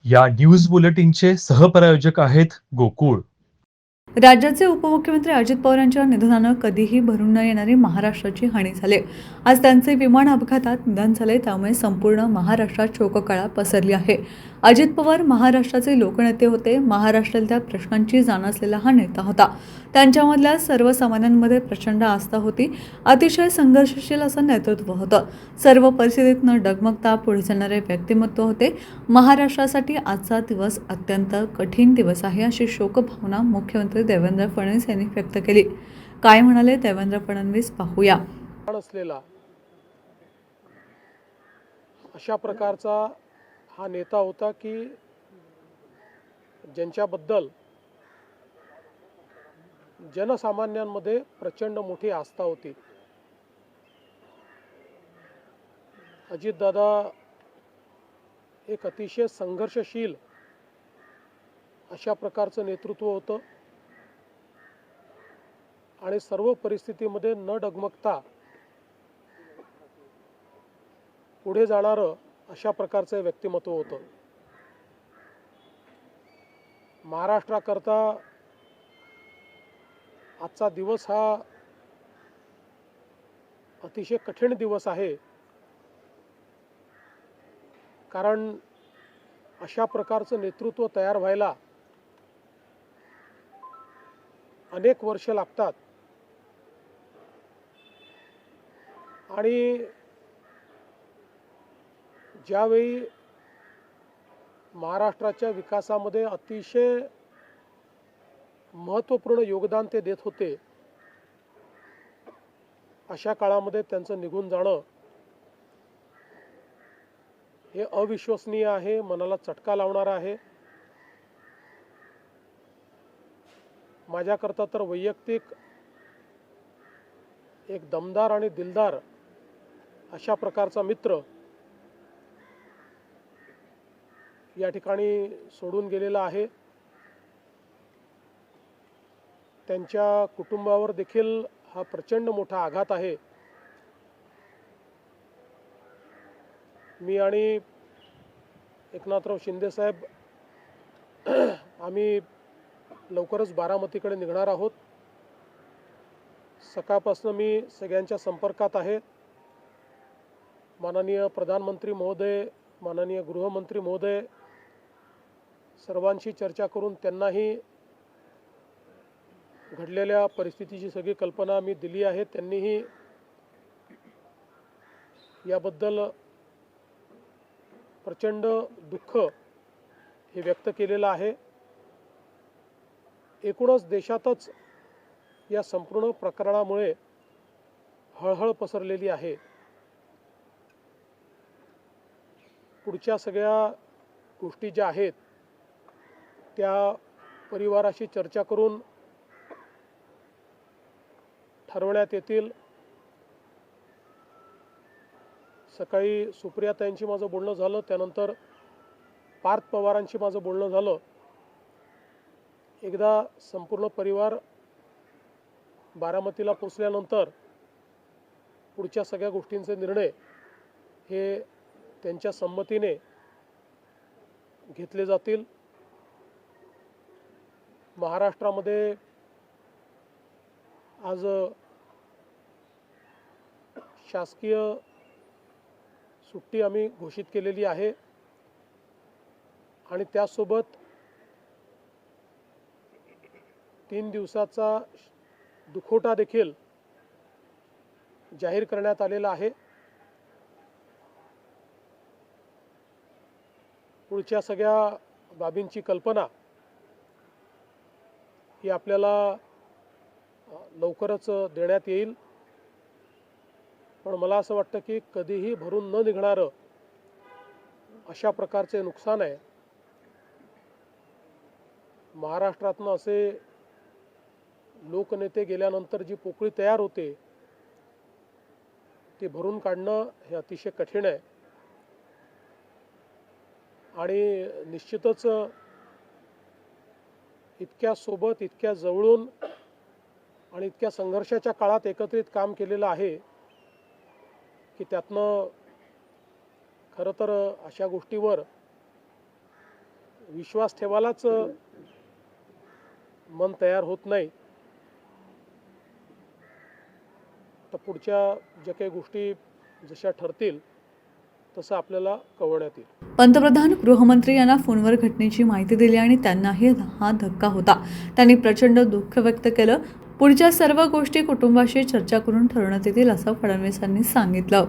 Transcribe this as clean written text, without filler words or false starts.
या न्यूज बुलेटिनचे सहप्रायोजक आहेत गोकुळ. राज्याचे उपमुख्यमंत्री अजित पवार यांच्या निधनानं कधीही भरून न येणारी महाराष्ट्राची हानी झाली. आज त्यांचे विमान अपघातात निधन झाले, त्यामुळे संपूर्ण महाराष्ट्रात शोककळा पसरली आहे. अजित पवार महाराष्ट्राचे लोकनेते होते. महाराष्ट्रातल्या प्रश्नांची जाण असलेला हा नेता होता. त्यांच्यामधल्या सर्वसामान्यांमध्ये प्रचंड आस्था होती. अतिशय संघर्षशील असं नेतृत्व होतं. सर्व परिस्थितीत न डगमगता पुढे जाणारे व्यक्तिमत्व होते. महाराष्ट्रासाठी आजचा दिवस अत्यंत कठीण दिवस आहे, अशी शोकभावना मुख्यमंत्री देवेंद्र फडणवीस यांनी व्यक्त केली. काय म्हणाले देवेंद्र फडणवीस, पाहूया. असलेला अशा प्रकारचा हा नेता होता की ज्यांच्याबद्दल जनसामान्यांमध्ये प्रचंड मोठी आस्था होती. अजितदादा एक अतिशय संघर्षशील अशा प्रकारचं नेतृत्व होतं आणि सर्व परिस्थितीमध्ये न डगमगता पुढे जाणारं अशा प्रकारचं व्यक्तिमत्व होतं. महाराष्ट्राकरता आजचा दिवस हा अतिशय कठीण दिवस आहे, कारण अशा प्रकारचं नेतृत्व तयार व्हायला अनेक वर्ष लागतात आणि ज्यावेळी महाराष्ट्राच्या विकासामध्ये अतिशय महत्त्वपूर्ण योगदान ते देत होते, अशा काळामध्ये त्यांचं निघून जाणं हे अविश्वसनीय आहे, मनाला चटका लावणारा आहे. माझ्याकरता तर वैयक्तिक एक दमदार आणि दिलदार अशा प्रकारचा मित्र या ठिकाणी सोडून गेलेला आहे. त्यांच्या कुटुंबावर देखील हा प्रचंड मोठा आघात आहे. मी आणि एकनाथराव शिंदे साहेब आम्ही लवकरच बारामतीकडे निघणार आहोत. सकाळपासून मी सगळ्यांच्या संपर्कात आहे. माननीय प्रधानमंत्री महोदय, माननीय गृहमंत्री महोदय सर्वांशी चर्चा करून त्यांनाही घडलेल्या परिस्थितीची सगळी कल्पना मी दिली आहे. त्यांनीही याबद्दल प्रचंड दुःख हे व्यक्त केलेलं आहे. एकूणच देशातच या संपूर्ण प्रकरणामुळे हळहळ पसरलेली आहे. पुढच्या सगळ्या गोष्टी ज्या आहेत त्या परिवाराशी चर्चा करून ठरवण्यात येतील. सकाळी सुप्रियाताईंशी माझं बोलणं झालं, त्यानंतर पार्थ पवारांशी माझं बोलणं झालं. एकदा संपूर्ण परिवार बारामतीला पोचल्यानंतर पुढच्या सगळ्या गोष्टींचे निर्णय हे त्यांच्या संमतीने घेतले जातील. महाराष्ट्रामध्ये आज शासकीय सुट्टी आम्ही घोषित केलेली आहे आणि त्यासोबत 3 दिवसाचा दुखवटा देखील जाहीर करण्यात आलेला आहे. पुढच्या सगळ्या बाबींची कल्पना ही आपल्याला लवकरच देण्यात येईल. पण मला असं वाटतं की कधीही भरून न निघणारं अशा प्रकारचे नुकसान आहे. महाराष्ट्रातनं असे लोकनेते गेल्यानंतर जी पोकळी तयार होते ती भरून काढणं हे अतिशय कठीण आहे आणि निश्चितच इतक्या सोबत, इतक्या जवळून आणि इतक्या संघर्षाच्या काळात एकत्रित काम केलेलं आहे की त्यातनं खरं तर अशा गोष्टीवर विश्वास ठेवायलाच मन तयार होत नाही, तर पुढच्या ज्या काही गोष्टी जशा ठरतील तसं आपल्याला कळवण्यात येईल. पंतप्रधान गृहमंत्री यांना फोनवर घटनेची माहिती दिली आणि त्यांनाही हा धक्का होता. त्यांनी प्रचंड दुःख व्यक्त केलं. पुढच्या सर्व गोष्टी कुटुंबाशी चर्चा करून ठरवण्यात येतील असं फडणवीसांनी सांगितलं.